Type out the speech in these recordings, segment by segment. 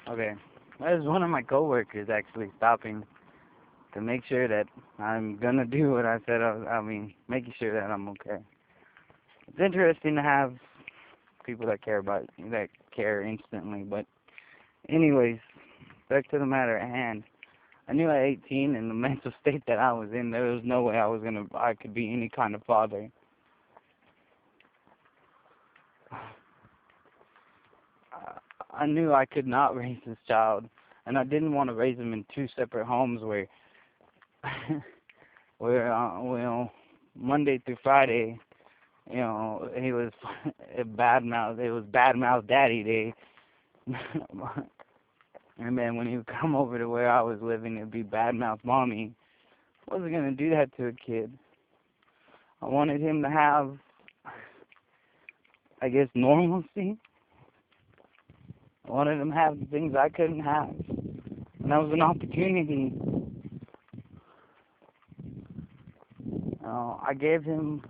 Okay. There's one of my coworkers actually stopping to make sure that I'm gonna do what I said. Making sure that I'm okay. It's interesting to have people that care about you, that care instantly. But anyways, back to the matter at hand. I knew at 18, in the mental state that I was in, there was no way I could be any kind of father. I knew I could not raise this child, and I didn't want to raise him in two separate homes where, well, Monday through Friday, he was a bad mouth. It was bad mouth daddy day, and then when he would come over to where I was living, it'd be bad mouth mommy. I wasn't gonna do that to a kid. I wanted him to have, I guess, normalcy. I wanted him to have the things I couldn't have, and that was an opportunity. I gave him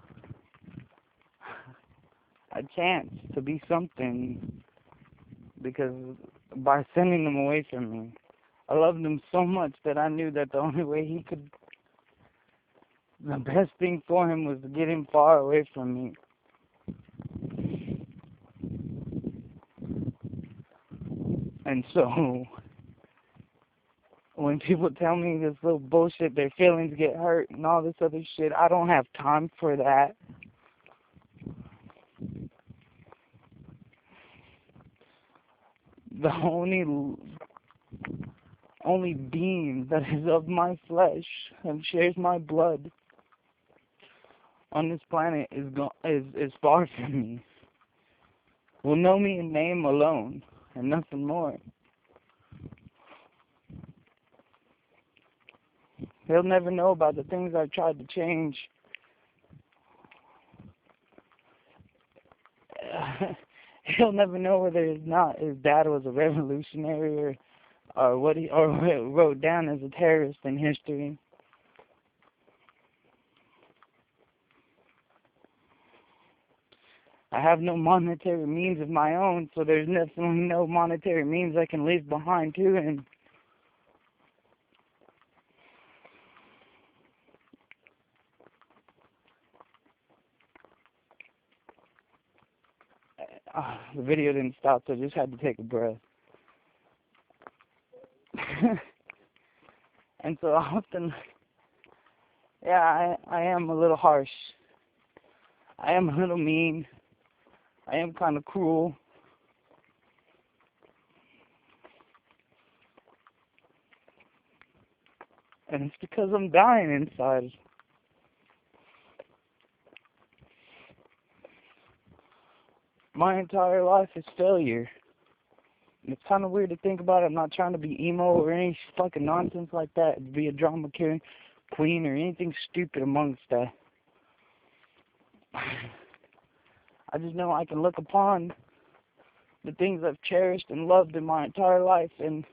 a chance to be something because by sending him away from me, I loved him so much that I knew that the only way the best thing for him was to get him far away from me. And so, when people tell me this little bullshit, their feelings get hurt and all this other shit, I don't have time for that. The only being that is of my flesh and shares my blood on this planet is far from me. Will know me in name alone and nothing more. He'll never know about the things I've tried to change. He'll never know whether his dad was a revolutionary or what he wrote down as a terrorist in history. I have no monetary means of my own, so there's definitely no monetary means I can leave behind to him. The video didn't stop, so I just had to take a breath. And so often, yeah, I am a little harsh. I am a little mean. I am kind of cruel. And it's because I'm dying inside. My entire life is failure. And it's kind of weird to think about it. I'm not trying to be emo or any fucking nonsense like that, to be a drama queen or anything stupid amongst that. I just know I can look upon the things I've cherished and loved in my entire life, and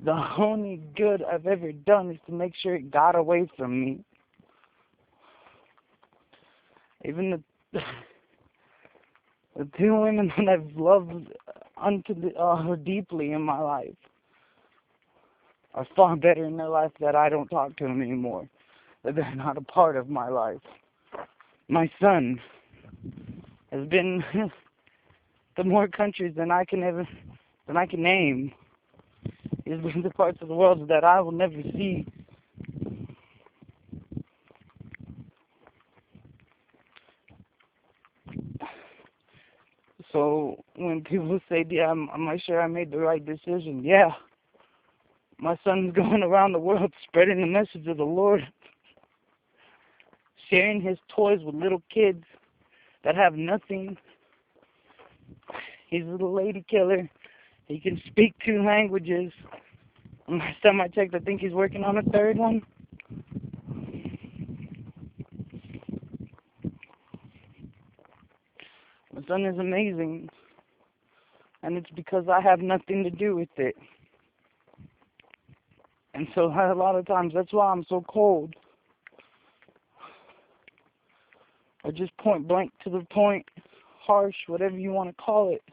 the only good I've ever done is to make sure it got away from me. Even the two women that I've loved deeply in my life are far better in their life that I don't talk to them anymore, that they're not a part of my life. My son has been to more countries than I can name. He's been to parts of the world that I will never see. So when people say, "Yeah, am I sure I made the right decision?" Yeah, my son's going around the world spreading the message of the Lord, sharing his toys with little kids that have nothing. He's a little lady killer. He can speak 2 languages. And last time I checked, I think he's working on a 3rd one. My son is amazing. And it's because I have nothing to do with it. And so a lot of times, that's why I'm so cold. Or just point blank to the point, harsh, whatever you want to call it.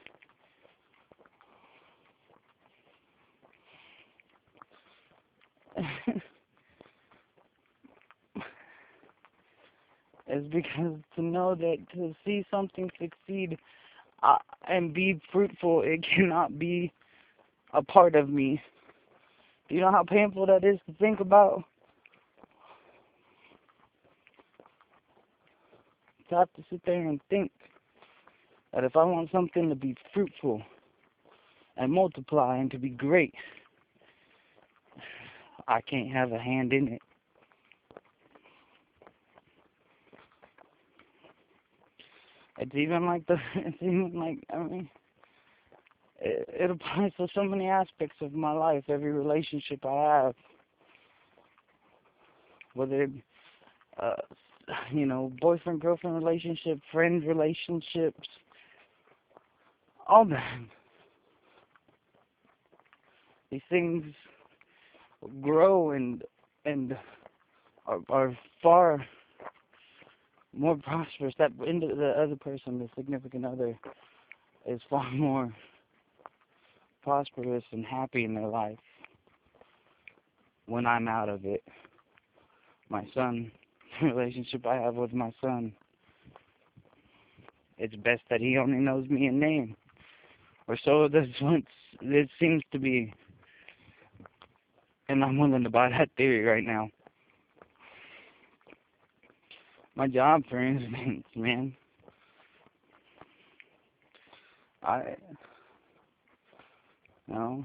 is because to know that to see something succeed and be fruitful, it cannot be a part of me. Do you know how painful that is to think about? To have to sit there and think that if I want something to be fruitful and multiply and to be great, I can't have a hand in it. It's even like I mean, it applies to so many aspects of my life, every relationship I have, whether it, uh, boyfriend, girlfriend relationship, friend relationships, all that. These things grow and are far more prosperous. That into the other person, the significant other, is far more prosperous and happy in their life when I'm out of it. My son, the relationship I have with my son, it's best that he only knows me in name, or so that's what it seems to be. And I'm willing to buy that theory right now. My job, for instance, man, you know,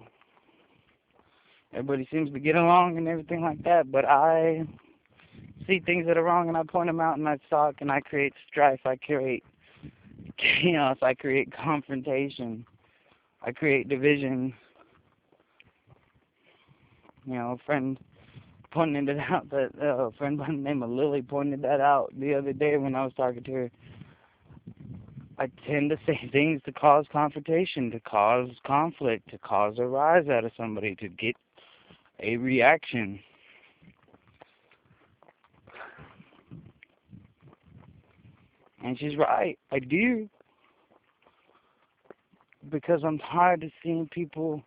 everybody seems to get along and everything like that, but I see things that are wrong and I point them out and I talk and I create strife, I create chaos, I create confrontation, I create division. A friend pointed it out, that a friend by the name of Lily pointed that out the other day when I was talking to her. I tend to say things to cause confrontation, to cause conflict, to cause a rise out of somebody, to get a reaction. And she's right, I do. Because I'm tired of seeing people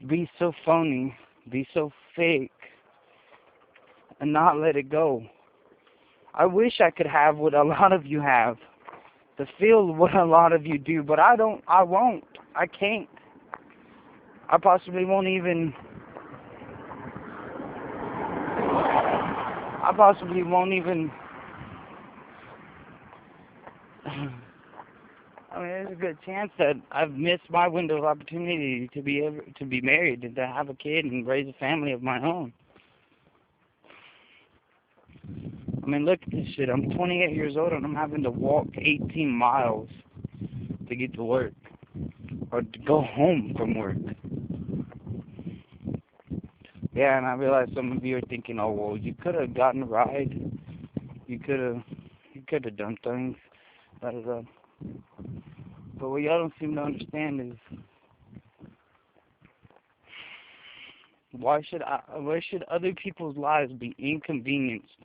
be so phony, be so fake, and not let it go. I wish I could have what a lot of you have, to feel what a lot of you do, but I won't, I can't. I possibly won't even, I mean, there's a good chance that I've missed my window of opportunity to be married and to have a kid and raise a family of my own. I mean, look at this shit. I'm 28 years old and I'm having to walk 18 miles to get to work or to go home from work. Yeah, and I realize some of you are thinking, oh, well, you could have gotten a ride. You could have done things. But what y'all don't seem to understand is why should other people's lives be inconvenienced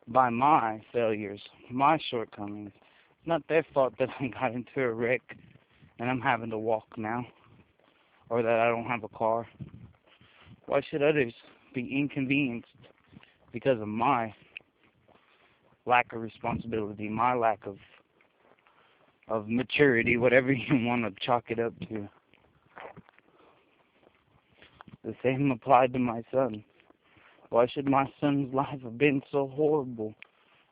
by my failures, my shortcomings? It's not their fault that I got into a wreck and I'm having to walk now, or that I don't have a car. Why should others be inconvenienced because of my lack of responsibility, my lack of maturity, whatever you want to chalk it up to? The same applied to my son. Why should my son's life have been so horrible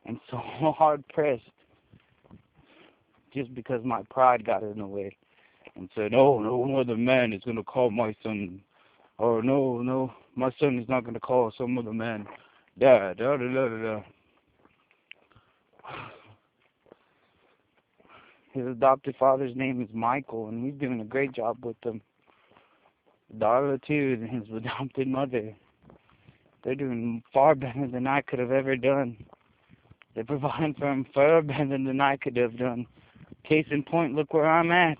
and so hard-pressed just because my pride got in the way and said, oh, no other man is going to call my son, or no, my son is not going to call some other man dad, da da da da da. His adopted father's name is Michael, and he's doing a great job with them. Darla, too, and his adopted mother. They're doing far better than I could have ever done. They provide for him far better than I could have done. Case in point, look where I'm at.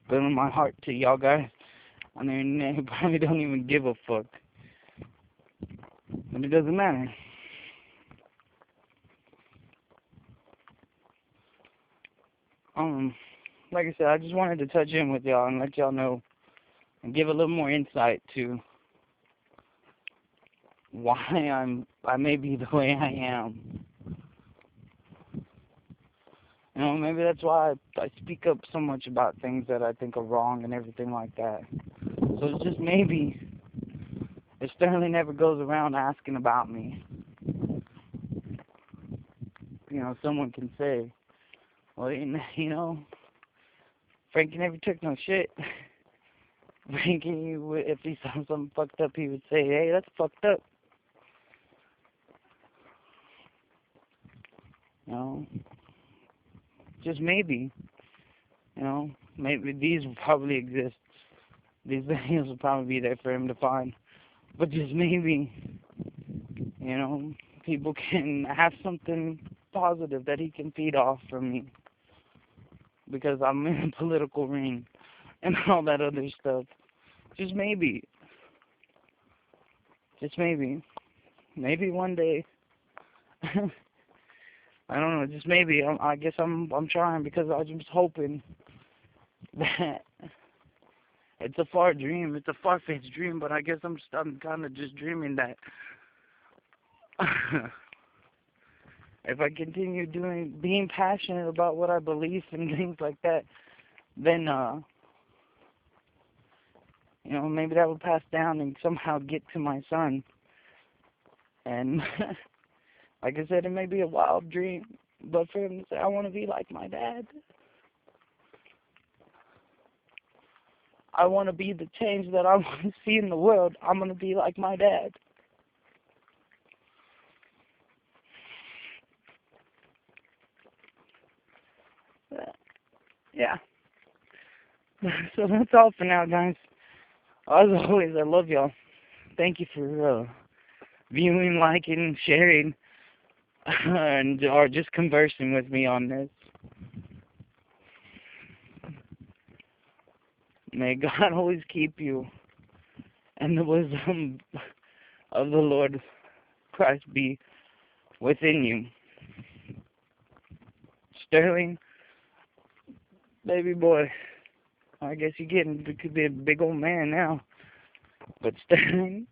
Spilling my heart to y'all guys. I mean, they probably don't even give a fuck. But it doesn't matter. Like I said, I just wanted to touch in with y'all and let y'all know and give a little more insight to why I may be the way I am. You know, maybe that's why I speak up so much about things that I think are wrong and everything like that. So it's just maybe if Sterling never goes around asking about me, you know, someone can say, well, you know, Frankie never took no shit. Frankie, if he saw something fucked up, he would say, hey, that's fucked up. You know, just maybe, you know, maybe these will probably exist. These videos will probably be there for him to find. But just maybe, you know, people can have something positive that he can feed off from me. Because I'm in a political ring and all that other stuff. Just maybe. Just maybe. Maybe one day. I don't know, just maybe. I guess I'm trying because I'm just hoping that it's a far dream. It's a far-fetched dream, but I guess I'm kind of just dreaming that if I continue being passionate about what I believe and things like that, then you know, maybe that will pass down and somehow get to my son. And like I said, it may be a wild dream, but for him to say, I want to be like my dad. I want to be the change that I want to see in the world. I'm going to be like my dad. Yeah. So that's all for now, guys. As always, I love y'all. Thank you for viewing, liking, sharing, and or just conversing with me on this. May God always keep you, and the wisdom of the Lord Christ be within you. Sterling, baby boy, I guess you could be a big old man now. But Sterling,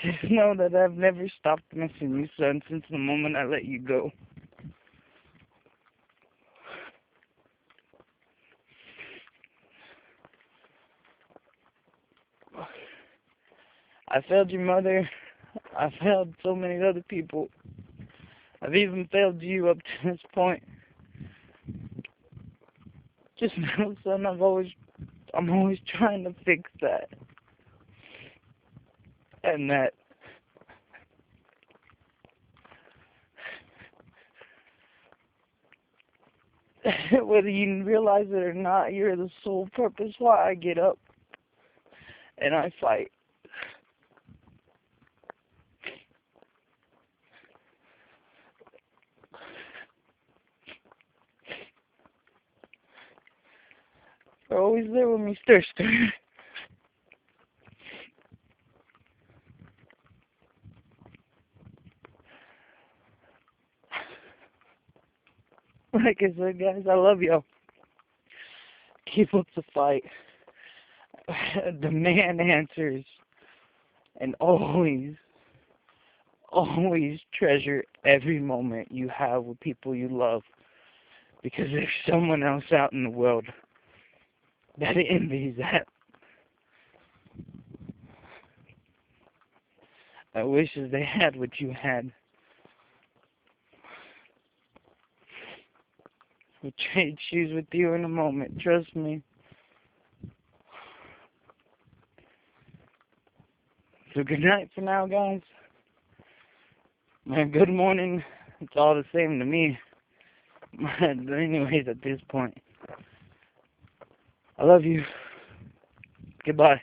just know that I've never stopped missing you, son, since the moment I let you go. I failed your mother. I failed so many other people. I've even failed you up to this point. Just know, son, I'm always trying to fix that. And that whether you realize it or not, you're the sole purpose why I get up and I fight. You're always there with me, Stir. Like I said, guys, I love y'all. Keep up the fight. Demand answers. And always treasure every moment you have with people you love. Because there's someone else out in the world that envies that. That wishes they had what you had. We'll trade shoes with you in a moment. Trust me. So good night for now, guys. Man, good morning. It's all the same to me. But anyways, at this point, I love you. Goodbye.